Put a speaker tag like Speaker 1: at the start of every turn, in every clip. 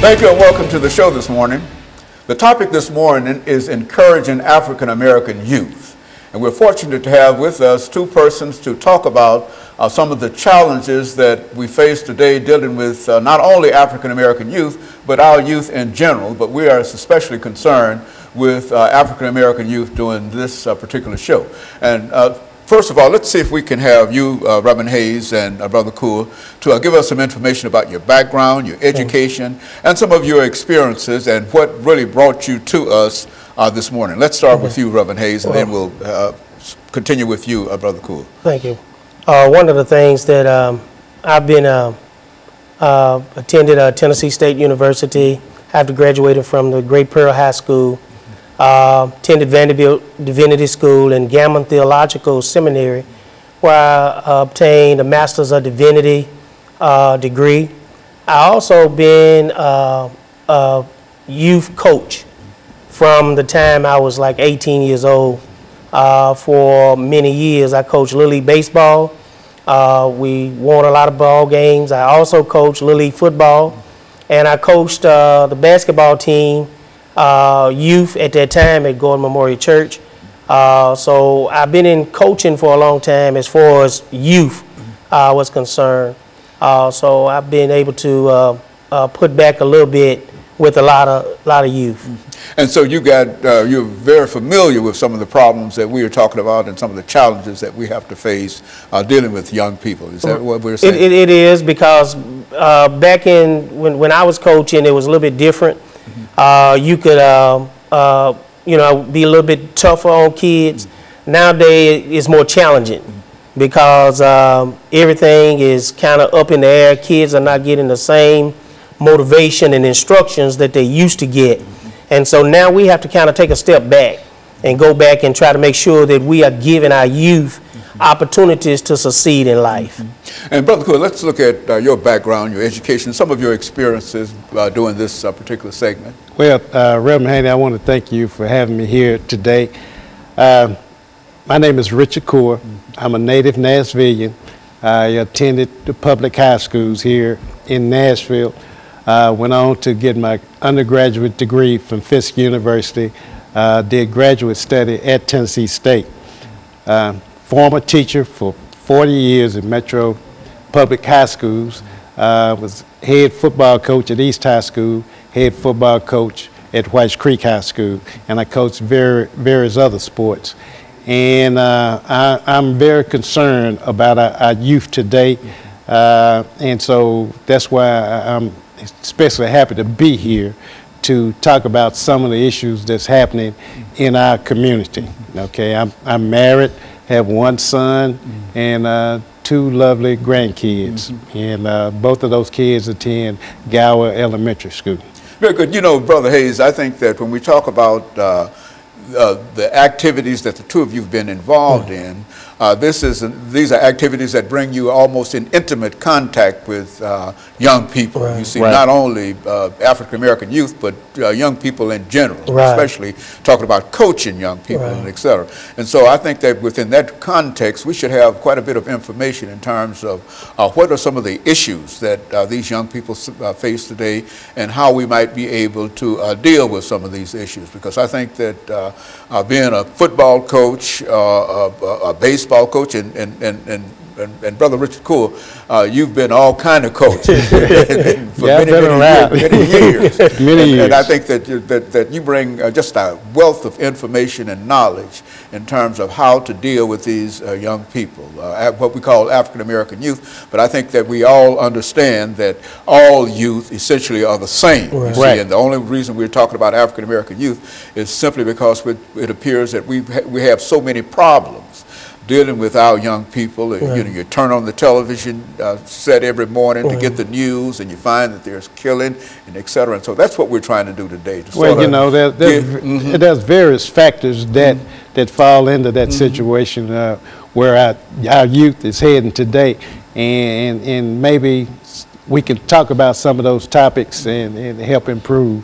Speaker 1: Thank you and welcome to the show this morning. The topic this morning is encouraging African American youth. And we're fortunate to have with us two persons to talk about some of the challenges that we face today dealing with not only African American youth, but our youth in general. But we are especially concerned with African American youth doing this particular show. And first of all, let's see if we can have you, Reverend Hayes and Brother Cool, to give us some information about your background, your education, and some of your experiences and what really brought you to us this morning. Let's start with you, Reverend Hayes, and then we'll continue with you, Brother Cool.
Speaker 2: Thank you. One of the things that I've been attended Tennessee State University after graduating from the Great Pearl High School. Attended Vanderbilt Divinity School and Gammon Theological Seminary, where I obtained a Master's of Divinity degree. I also been a youth coach from the time I was like 18 years old. For many years, I coached Little League baseball. We won a lot of ball games. I also coached Little League football, and I coached the basketball team. Youth at that time at Gordon Memorial Church. So I've been in coaching for a long time as far as youth was concerned. So I've been able to put back a little bit with a lot of youth.
Speaker 1: And so you you're very familiar with some of the problems that we are talking about and some of the challenges that we have to face dealing with young people. Is that what we're saying?
Speaker 2: It is, because back when I was coaching, it was a little bit different. You could, you know, be a little bit tougher on kids. Nowadays, it's more challenging because everything is kind of up in the air. Kids are not getting the same motivation and instructions that they used to get. And so now we have to kind of take a step back and go back and try to make sure that we are giving our youth opportunities to succeed in life.
Speaker 1: And Brother Cool, let's look at your background, your education, some of your experiences doing this particular segment.
Speaker 3: Well, Reverend Haney, I want to thank you for having me here today. My name is Richard Coor. I'm a native Nashvilleian. I attended the public high schools here in Nashville. Went on to get my undergraduate degree from Fisk University. Did graduate study at Tennessee State. Former teacher for 40 years in Metro Public High Schools. Was head football coach at East High School, head football coach at Whites Creek High School, and I coached various other sports. And I'm very concerned about our youth today, and so that's why I'm especially happy to be here to talk about some of the issues that's happening in our community. Okay, I'm married, have one son, and two lovely grandkids, and both of those kids attend Gower Elementary School.
Speaker 1: Very good. You know, Brother Hayes, I think that when we talk about the activities that the two of you have been involved in, these are activities that bring you almost in intimate contact with young people.
Speaker 2: Right.
Speaker 1: You see not only African American youth, but young people in general, especially talking about coaching young people, and et cetera. And so I think that within that context, we should have quite a bit of information in terms of what are some of the issues that these young people face today and how we might be able to deal with some of these issues. Because I think that being a football coach, a baseball coach, and Brother Richard Cool, you've been all kind of coaches for many years. And I think that you bring just a wealth of information and knowledge in terms of how to deal with these young people, what we call African American youth. But I think that we all understand that all youth essentially are the same. See, and the only reason we're talking about African American youth is simply because it appears that we have so many problems dealing with our young people. You know, you turn on the television set every morning to get the news, and you find that there's killing and et cetera. And so that's what we're trying to do today.
Speaker 3: Well, you know, there's various factors that fall into that situation where our youth is heading today, and maybe we can talk about some of those topics and help improve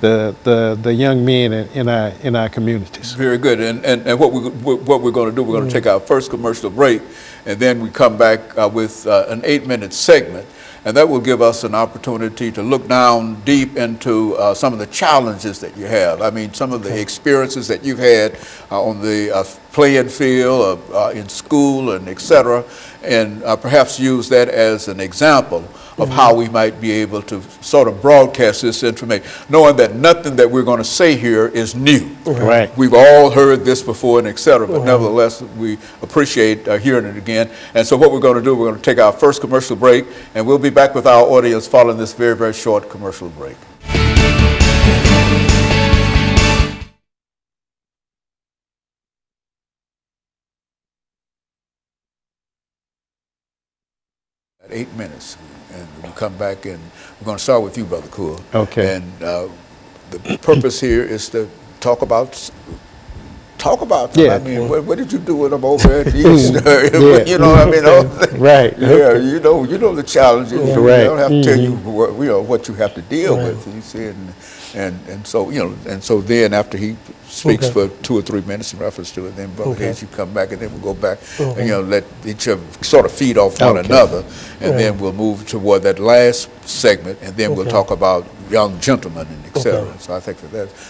Speaker 3: the young men in our communities.
Speaker 1: Very good. And what we're going to do, we're going to take our first commercial break, and then we come back with an 8-minute segment. And that will give us an opportunity to look down deep into some of the challenges that you have. I mean, some of the experiences that you've had on the playing field, in school, and et cetera, and perhaps use that as an example of how we might be able to sort of broadcast this information, knowing that nothing that we're going to say here is new.
Speaker 3: Right.
Speaker 1: We've all heard this before and et cetera, but nevertheless, we appreciate hearing it again. And so what we're going to do, we're going to take our first commercial break, and we'll be back with our audience following this very, very short commercial break. At 8 minutes, and we'll come back, and we're going to start with you, Brother Cool.
Speaker 3: Okay.
Speaker 1: And the purpose here is to talk about them.
Speaker 3: Yeah.
Speaker 1: I mean, what did you do with them over at East?
Speaker 3: Yeah.
Speaker 1: You know, I mean,
Speaker 3: right.
Speaker 1: Yeah, you know the challenges.
Speaker 3: Yeah.
Speaker 1: I don't have to tell you what you have to deal with. You see, and so and so then after he speaks for 2 or 3 minutes in reference to it, then Brother Hayes, you come back, and then we'll go back and let each of sort of feed off one another, and then we'll move toward that last segment, and then we'll talk about young gentlemen and et cetera. So I think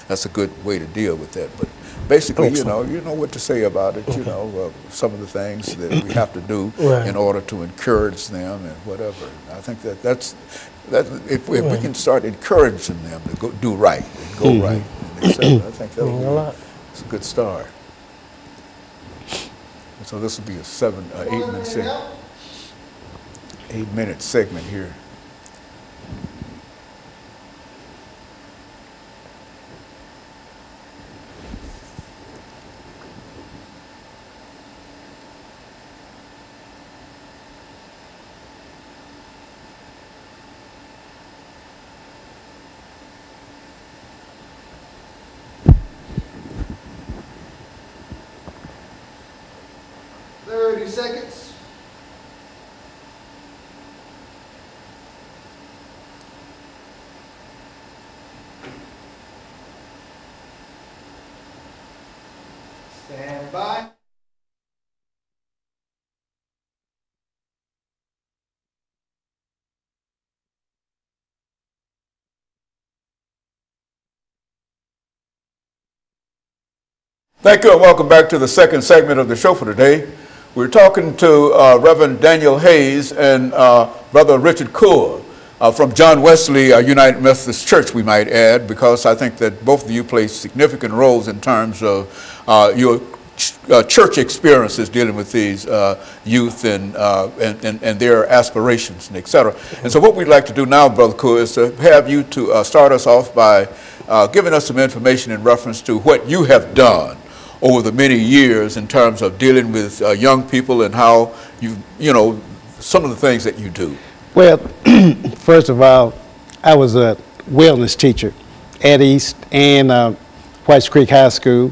Speaker 1: that's a good way to deal with that. But basically, you know what to say about it. You know, some of the things that we have to do in order to encourage them and whatever. I think that's if we can start encouraging them to do right and go right, and et cetera, I think that's a good start. So this will be a 8-minute segment. 8-minute segment here.
Speaker 4: Seconds. Stand by.
Speaker 1: Thank you, and welcome back to the second segment of the show for today. We're talking to Reverend Daniel Hayes and Brother Richard Cool from John Wesley United Methodist Church, we might add, because I think that both of you play significant roles in terms of your church experiences dealing with these youth and their aspirations and et cetera. And so what we'd like to do now, Brother Cool, is to have you to start us off by giving us some information in reference to what you have done over the many years in terms of dealing with young people and how some of the things that you do.
Speaker 3: Well, first of all, I was a wellness teacher at East and Whites Creek High School,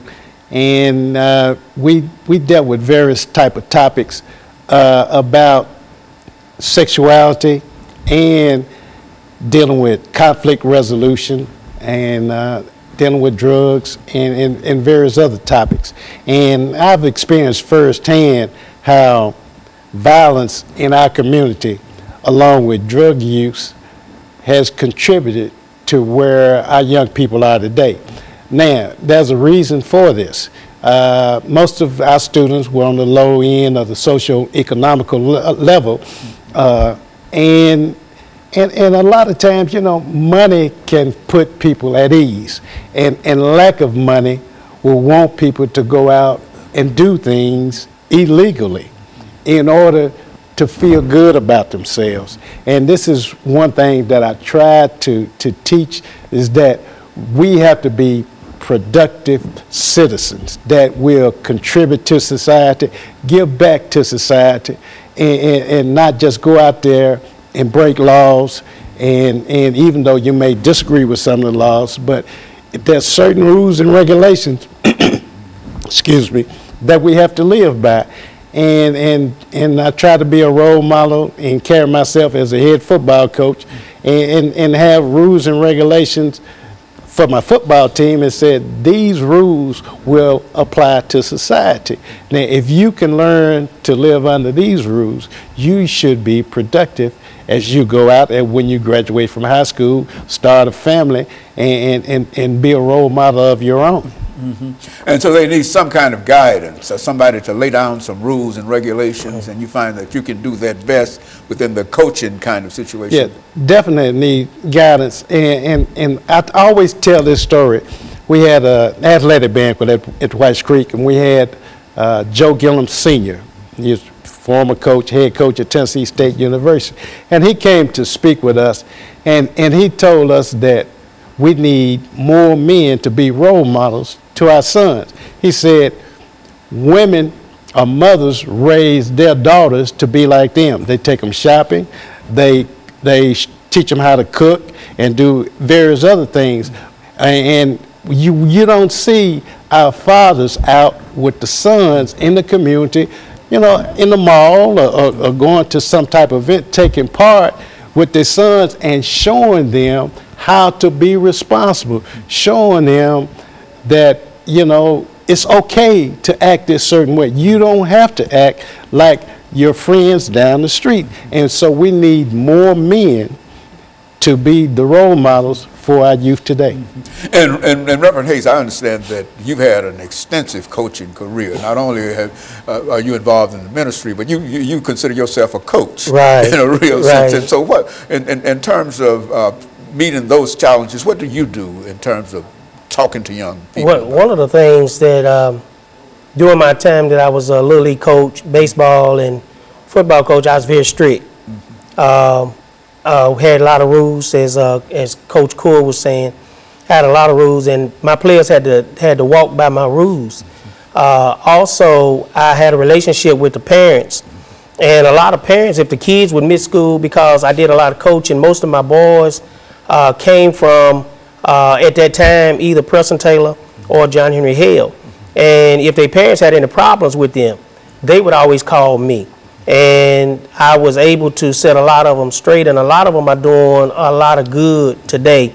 Speaker 3: and we dealt with various type of topics about sexuality and dealing with conflict resolution and dealing with drugs and various other topics. And I've experienced firsthand how violence in our community, along with drug use, has contributed to where our young people are today. Now, there's a reason for this. Most of our students were on the low end of the socio-economical level, and a lot of times, money can put people at ease, and lack of money will want people to go out and do things illegally in order to feel good about themselves. And this is one thing that I try to teach, is that we have to be productive citizens that will contribute to society, give back to society, and not just go out there and break laws, and even though you may disagree with some of the laws, but there's certain rules and regulations, excuse me, that we have to live by. And I try to be a role model and carry myself as a head football coach and have rules and regulations for my football team, it said these rules will apply to society. Now, if you can learn to live under these rules, you should be productive as you go out and when you graduate from high school, start a family, and be a role model of your own.
Speaker 1: And so they need some kind of guidance, somebody to lay down some rules and regulations, and you find that you can do that best within the coaching kind of situation.
Speaker 3: Yeah, definitely need guidance. And I always tell this story. We had an athletic banquet at White Creek, and we had Joe Gillum Sr., he's former coach, head coach at Tennessee State University. And he came to speak with us, and he told us that we need more men to be role models to our sons. He said, women or mothers raise their daughters to be like them. They take them shopping, they teach them how to cook and do various other things. And you don't see our fathers out with the sons in the community, you know, in the mall or going to some type of event, taking part with their sons and showing them how to be responsible, showing them that, you know, it's okay to act this certain way. You don't have to act like your friends down the street. And so we need more men to be the role models for our youth today.
Speaker 1: And Reverend Hayes, I understand that you've had an extensive coaching career. Not only are you involved in the ministry, but you consider yourself a coach,
Speaker 2: right,
Speaker 1: in a real
Speaker 2: right.
Speaker 1: sense. And so what, in terms of meeting those challenges, what do you do in terms of talking to young people?
Speaker 2: Well, one of the things that during my time that I was a Little League coach, baseball and football coach, I was very strict. We had a lot of rules, as Coach Core was saying, had a lot of rules, and my players had to walk by my rules. Also, I had a relationship with the parents, and a lot of parents, if the kids would miss school because I did a lot of coaching, most of my boys came from, at that time, either Preston Taylor or John Henry Hale. And if their parents had any problems with them, they would always call me. And I was able to set a lot of them straight, and a lot of them are doing a lot of good today.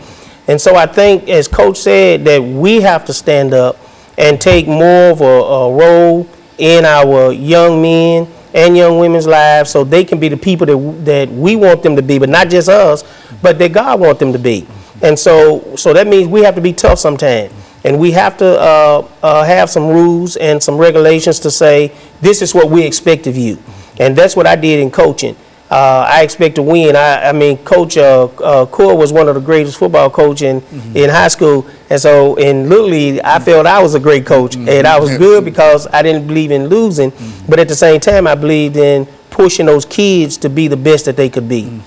Speaker 2: And so I think, as Coach said, that we have to stand up and take more of a role in our young men and young women's lives so they can be the people that we want them to be, but not just us, but that God wants them to be. And so that means we have to be tough sometimes. And we have to have some rules and some regulations to say, this is what we expect of you. And that's what I did in coaching. I expect to win. I mean, Coach Core was one of the greatest football coaches in high school. And so in Little League, I felt I was a great coach. And I was good because I didn't believe in losing. But at the same time, I believed in pushing those kids to be the best that they could be.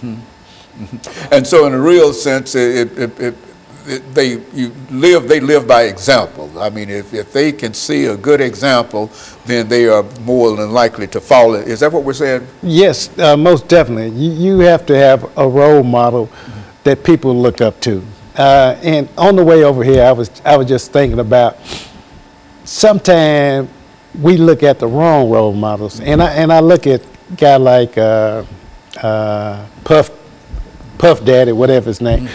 Speaker 1: And so in a real sense, they live by example. I mean, if they can see a good example, then they are more than likely to follow it. Is that what we're saying?
Speaker 3: Yes, most definitely. You have to have a role model that people look up to. And on the way over here, I was just thinking about, sometimes we look at the wrong role models, and I look at a guy like Puff Daddy, whatever his name.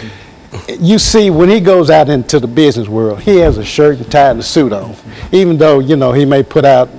Speaker 3: You see, when he goes out into the business world, he has a shirt and tie and a suit on, even though, you know, he may put out